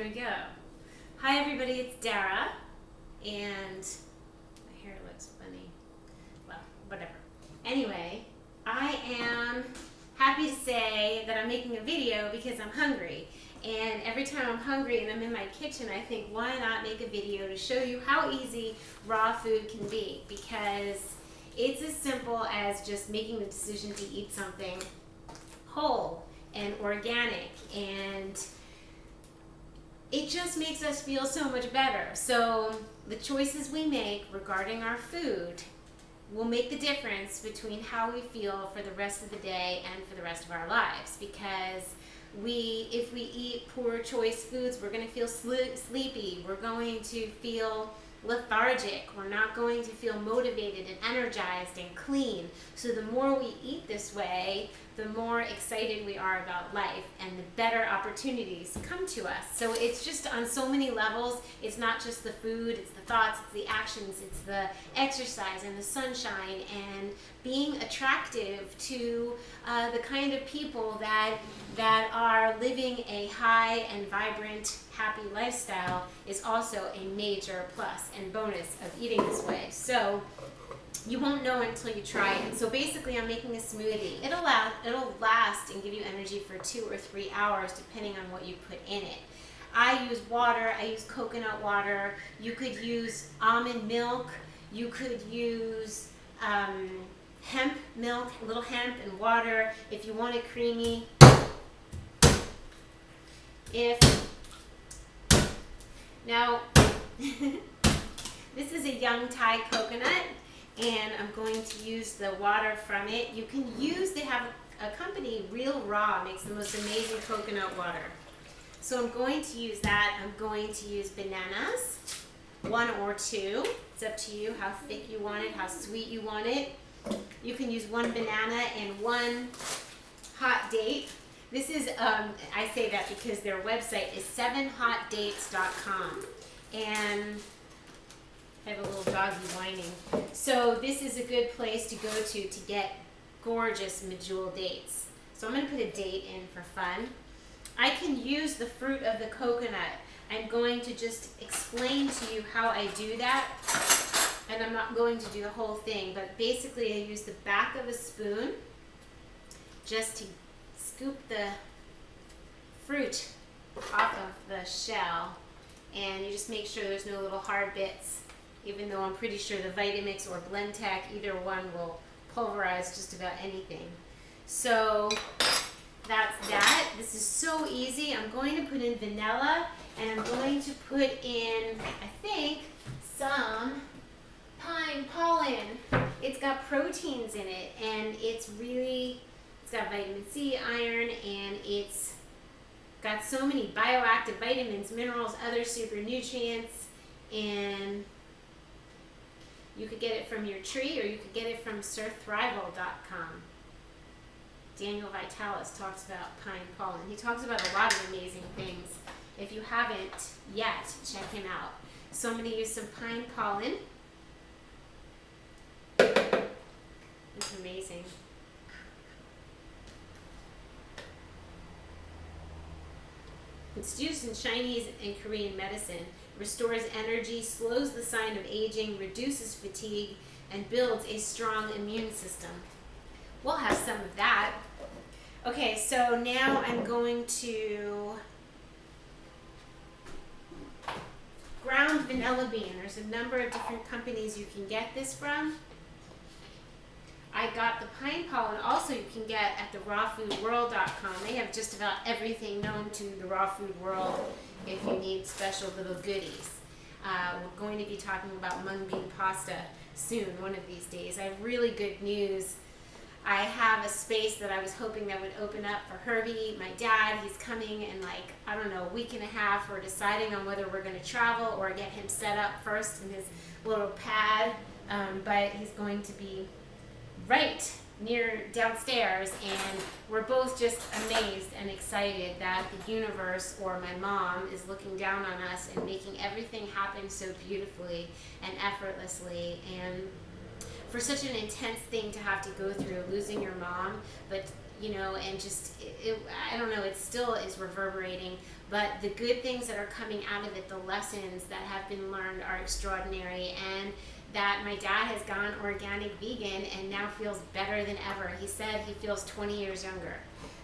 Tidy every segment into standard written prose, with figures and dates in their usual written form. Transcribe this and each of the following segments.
we go. Hi everybody, it's Dara, and my hair looks funny. Well, whatever. Anyway, I am happy to say that I'm making a video because I'm hungry. And every time I'm hungry and I'm in my kitchen, I think, why not make a video to show you how easy raw food can be? Because it's as simple as just making the decision to eat something whole and organic, and it just makes us feel so much better. So the choices we make regarding our food will make the difference between how we feel for the rest of the day and for the rest of our lives. Because if we eat poor choice foods, we're going to feel sleepy, we're going to feel lethargic, we're not going to feel motivated and energized and clean. So the more we eat this way, the more excited we are about life and the better opportunities come to us. So it's just on so many levels. It's not just the food, it's the thoughts, it's the actions, it's the exercise and the sunshine and being attractive to the kind of people that are living a high and vibrant, happy lifestyle is also a major plus and bonus of eating this way. So you won't know until you try it. So basically I'm making a smoothie. It'll last and give you energy for 2 or 3 hours depending on what you put in it. I use water, I use coconut water. You could use almond milk. You could use hemp milk, a little hemp and water if you want it creamy. Now, this is a young Thai coconut, and I'm going to use the water from it. You can use, they have a company, Real Raw, makes the most amazing coconut water. So I'm going to use that. I'm going to use bananas, 1 or 2. It's up to you how thick you want it, how sweet you want it. You can use 1 banana and 1 hot date. This is, I say that because their website is 7hotdates.com. And I have a little doggy whining. So this is a good place to go to get gorgeous medjool dates. So I'm going to put a date in for fun. I can use the fruit of the coconut. I'm going to just explain to you how I do that. And I'm not going to do the whole thing, but basically I use the back of a spoon just to scoop the fruit off of the shell. And you just make sure there's no little hard bits, even though I'm pretty sure the Vitamix or Blendtec, either one will pulverize just about anything. So that's that. This is so easy. I'm going to put in vanilla, and I'm going to put in, I think, some pine pollen. It's got proteins in it, and it's got vitamin C, iron, and it's got so many bioactive vitamins, minerals, other super nutrients, and you could get it from your tree or you could get it from surthrival.com. Daniel Vitalis talks about pine pollen. He talks about a lot of amazing things. If you haven't yet, check him out. So I'm going to use some pine pollen. It's amazing. It's used in Chinese and Korean medicine. Restores energy, slows the sign of aging, reduces fatigue, and builds a strong immune system. We'll have some of that. Okay, so now I'm going to ground vanilla bean. There's a number of different companies you can get this from. I got the pine pollen also you can get at the rawfoodworld.com. They have just about everything known to the raw food world if you need special little goodies. We're going to be talking about mung bean pasta soon, one of these days. I have really good news. I have a space that I was hoping that would open up for Herbie, my dad. He's coming in like, I don't know, a week and a half. We're deciding on whether we're going to travel or get him set up first in his little pad. But he's going to be right near downstairs, and we're both just amazed and excited that the universe, or my mom, is looking down on us and making everything happen so beautifully and effortlessly. And for such an intense thing to have to go through, losing your mom, but you know, and just I don't know, it still is reverberating, but the good things that are coming out of it, the lessons that have been learned are extraordinary, and that my dad has gone organic vegan and now feels better than ever. He said he feels 20 years younger.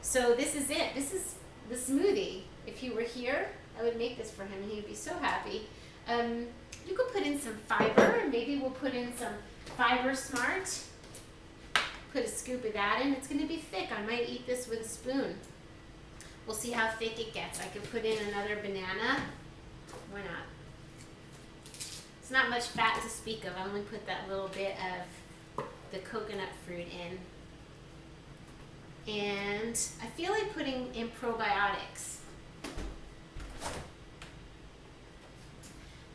So this is it. This is the smoothie. If he were here, I would make this for him and he would be so happy. You could put in some fiber, and maybe we'll put in some Fiber Smart. Put a scoop of that in. It's going to be thick. I might eat this with a spoon. We'll see how thick it gets. I could put in another banana. Why not? It's not much fat to speak of. I only put that little bit of the coconut fruit in. And I feel like putting in probiotics.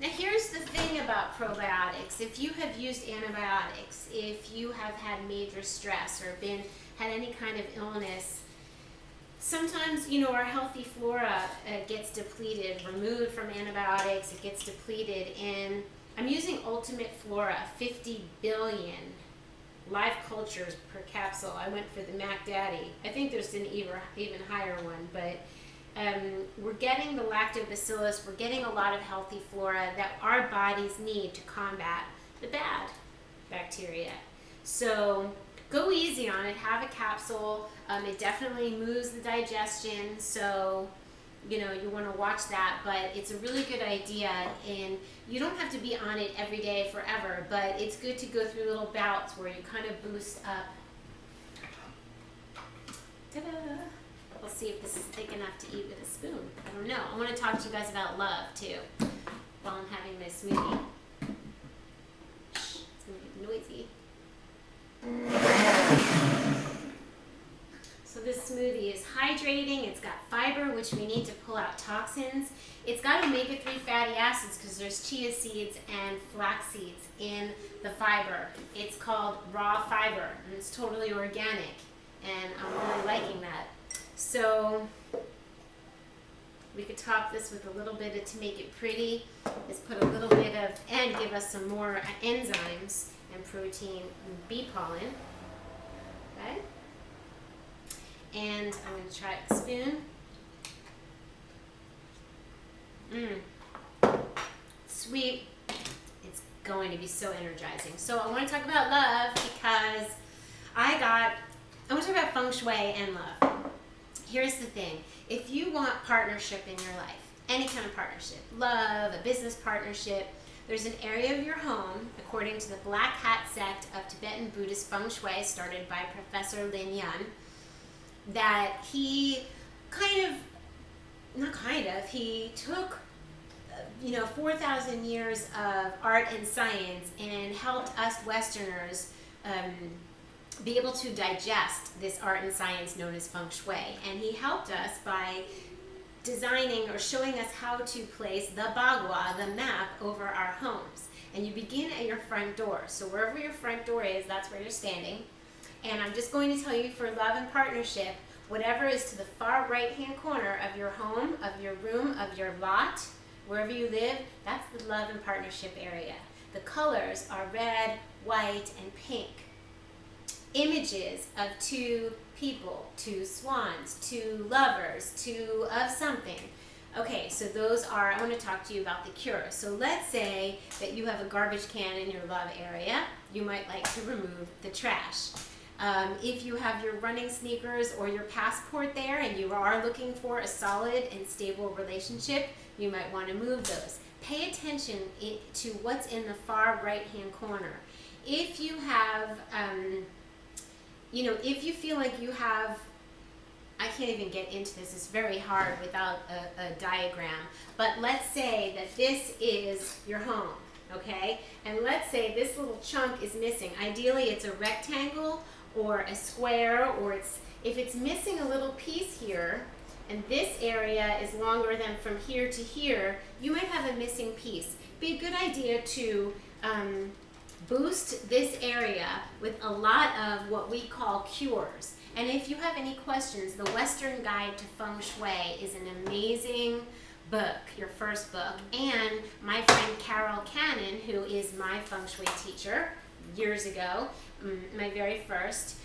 Now here's the thing about probiotics. If you have used antibiotics, if you have had major stress or had any kind of illness, sometimes, our healthy flora gets depleted, removed from antibiotics, it gets depleted. And I'm using Ultimate Flora, 50 billion live cultures per capsule. I went for the Mac Daddy. I think there's an even higher one, but we're getting the lactobacillus, we're getting a lot of healthy flora that our bodies need to combat the bad bacteria. So go easy on it, have a capsule. It definitely moves the digestion, so you want to watch that, but it's a really good idea, and you don't have to be on it every day forever, but it's good to go through little bouts where you kind of boost up. Ta-da! We'll see if this is thick enough to eat with a spoon. I don't know. I want to talk to you guys about love too while I'm having my smoothie. Shh, it's going to get noisy. So this smoothie is hydrating. It's got fiber, which we need to pull out toxins. It's got omega-3 fatty acids because there's chia seeds and flax seeds in the fiber. It's called raw fiber, and it's totally organic, and I'm really liking that. So we could top this with a little bit to make it pretty. Is put a little bit of, and give us some more enzymes and protein and bee pollen. Okay? And I'm going to try a spoon. Sweet. It's going to be so energizing. So I want to talk about love because I want to talk about feng shui and love. Here's the thing. If you want partnership in your life, any kind of partnership, love, a business partnership, there's an area of your home, according to the Black Hat sect of Tibetan Buddhist feng shui started by Professor Lin Yun, that he he took 4,000 years of art and science and helped us Westerners be able to digest this art and science known as feng shui. And he helped us by designing or showing us how to place the bagua, the map, over our homes. And you begin at your front door. So wherever your front door is, that's where you're standing. And I'm just going to tell you, for love and partnership, whatever is to the far right-hand corner of your home, of your room, of your lot, wherever you live, that's the love and partnership area. The colors are red, white, and pink. Images of two people, two swans, two lovers, two of something. Okay, so those are, I want to talk to you about the cure. So let's say that you have a garbage can in your love area. You might like to remove the trash. If you have your running sneakers or your passport there and you are looking for a solid and stable relationship, you might want to move those. Pay attention to what's in the far right-hand corner. If you have, if you feel like you have, I can't even get into this, it's very hard without a diagram, but let's say that this is your home, okay? And let's say this little chunk is missing. Ideally, it's a rectangle or a square, or if it's missing a little piece here, and this area is longer than from here to here, you might have a missing piece. Be a good idea to boost this area with a lot of what we call cures. And if you have any questions, the Western Guide to Feng Shui is an amazing book, your first book. And my friend Carol Cannon, who is my Feng Shui teacher years ago, my very first,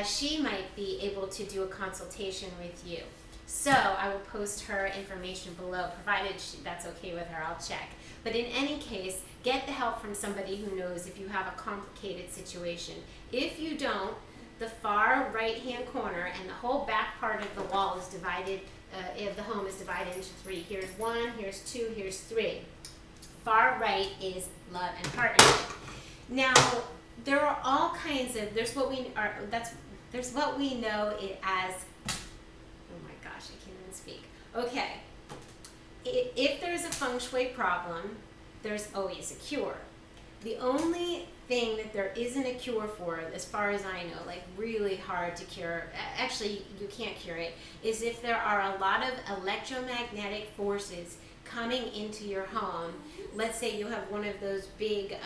she might be able to do a consultation with you. So I will post her information below, provided that's okay with her, I'll check. But in any case, get the help from somebody who knows if you have a complicated situation. If you don't, the far right-hand corner and the whole back part of the wall is divided, of the home is divided into three. Here's one, here's two, here's three. Far right is love and partnership. Now, there are all kinds of, there's what we know it as, oh my gosh, I can't even speak. Okay, if there's a feng shui problem, there's always a cure. The only thing that there isn't a cure for, as far as I know, like really hard to cure, actually you can't cure it, is if there are a lot of electromagnetic forces coming into your home. Let's say you have one of those big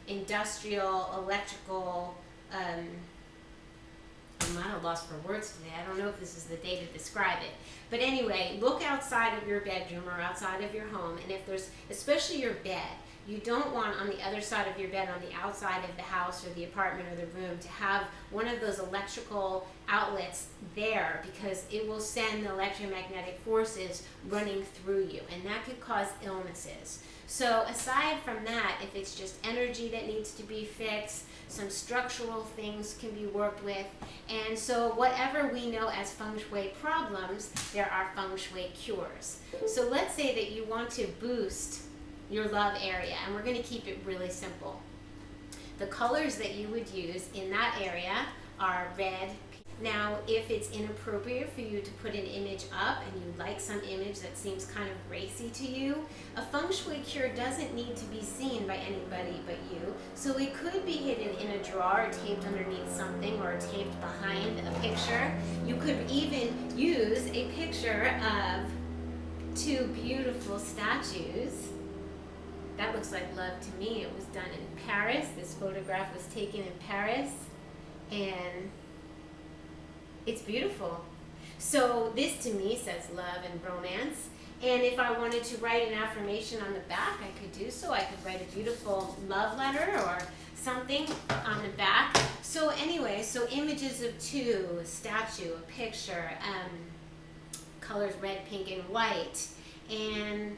industrial electrical, I'm at a loss for words today. I don't know if this is the day to describe it. But anyway, look outside of your bedroom or outside of your home, and if there's, especially your bed, you don't want on the other side of your bed, on the outside of the house or the apartment or the room, to have one of those electrical outlets there, because it will send the electromagnetic forces running through you, and that could cause illnesses. So aside from that, if it's just energy that needs to be fixed, some structural things can be worked with. And so whatever we know as feng shui problems, there are feng shui cures. So let's say that you want to boost your love area, and we're going to keep it really simple. The colors that you would use in that area are red. Now, if it's inappropriate for you to put an image up and you like some image that seems kind of racy to you, a feng shui cure doesn't need to be seen by anybody but you. So it could be hidden in a drawer, or taped underneath something, or taped behind a picture. You could even use a picture of two beautiful statues. That looks like love to me. It was done in Paris. This photograph was taken in Paris, and it's beautiful. So this to me says love and romance. And if I wanted to write an affirmation on the back, I could do so. I could write a beautiful love letter or something on the back. So anyway, so images of two, a statue, a picture, colors red, pink, and white. And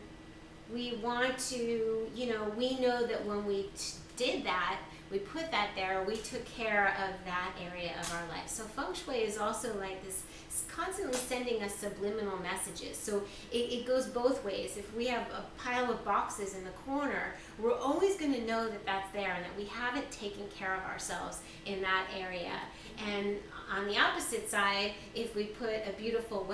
we want to, we know that when we did that, we put that there, we took care of that area of our life. So feng shui is also like this, constantly sending us subliminal messages. So it goes both ways. If we have a pile of boxes in the corner, we're always going to know that that's there and that we haven't taken care of ourselves in that area. And on the opposite side, if we put a beautiful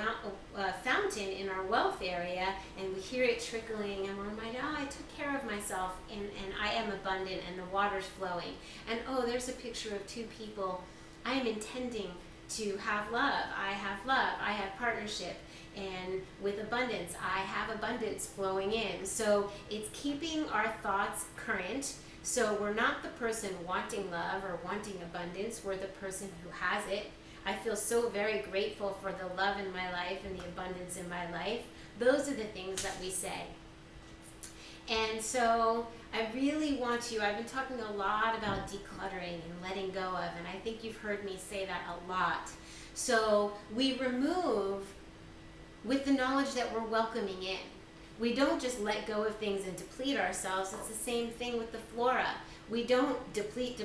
fountain in our wealth area and we hear it trickling and we're reminded, oh, I took care of myself and I am abundant and the water's flowing. And oh, there's a picture of two people. I am intending to have love. I have partnership. And with abundance, I have abundance flowing in. So it's keeping our thoughts current. So we're not the person wanting love or wanting abundance, we're the person who has it. I feel so very grateful for the love in my life and the abundance in my life. Those are the things that we say. And so I really want to, I've been talking a lot about decluttering and letting go of, and I think you've heard me say that a lot. So we remove with the knowledge that we're welcoming in. We don't just let go of things and deplete ourselves. It's the same thing with the flora. We don't deplete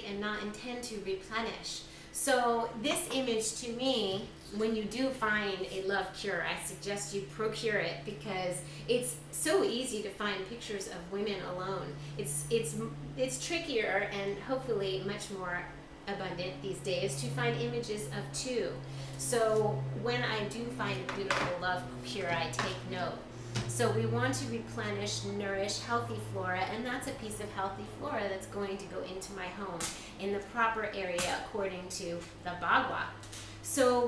and not intend to replenish. So this image to me, when you do find a love cure, I suggest you procure it because it's so easy to find pictures of women alone. It's trickier and hopefully much more abundant these days to find images of two. So when I do find a beautiful love cure, I take note. So we want to replenish, nourish healthy flora, and that's a piece of healthy flora that's going to go into my home in the proper area according to the Bagua. So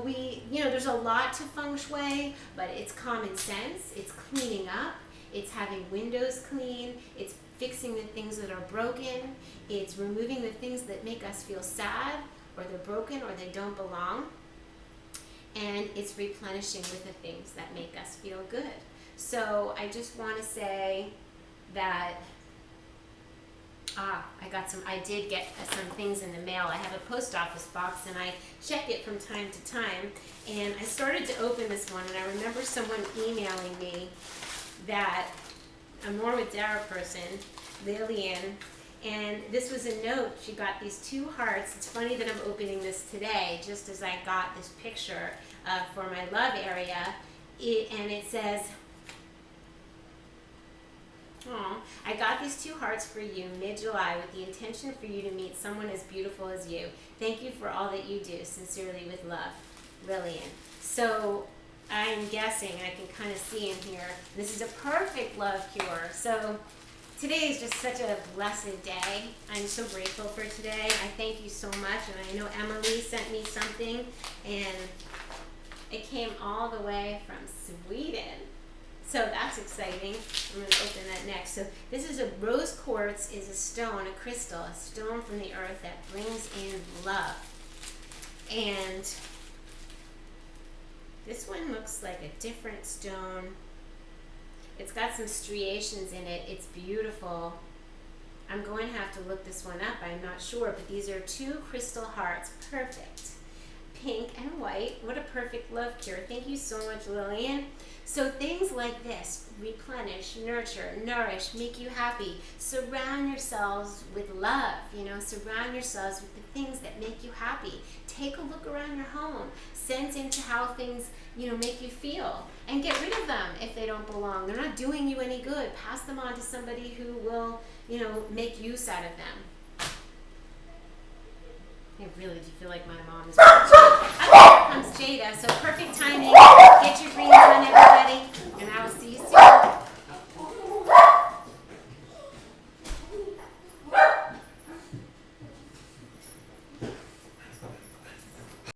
there's a lot to feng shui, but it's common sense, it's cleaning up, it's having windows clean, it's fixing the things that are broken, it's removing the things that make us feel sad, or they're broken, or they don't belong, and it's replenishing with the things that make us feel good. So I just want to say that I did get some things in the mail. I have a post office box and I check it from time to time. And I started to open this one and I remember someone emailing me that a More with Dara person, Lillian, and this was a note. She got these 2 hearts. It's funny that I'm opening this today, just as I got this picture for my love area. And it says, I got these 2 hearts for you mid-July with the intention for you to meet someone as beautiful as you. Thank you for all that you do. Sincerely with love, Lillian. So I'm guessing, I can kind of see in here, this is a perfect love cure. So today is just such a blessed day. I'm so grateful for today. I thank you so much. And I know Emily sent me something, and it came all the way from Sweden. So that's exciting. I'm going to open that next. So this is a rose quartz, is a stone, a crystal, a stone from the earth that brings in love. And this one looks like a different stone. It's got some striations in it. It's beautiful. I'm going to have to look this one up. I'm not sure, but these are 2 crystal hearts. Perfect. Pink and white. What a perfect love cure. Thank you so much, Lillian. So things like this, replenish, nurture, nourish, make you happy. Surround yourselves with love, surround yourselves with the things that make you happy. Take a look around your home. Sense into how things, make you feel. And get rid of them if they don't belong. They're not doing you any good. Pass them on to somebody who will, make use out of them. I really do feel like my mom is watching. Oh, here comes Jada. So perfect timing. Get your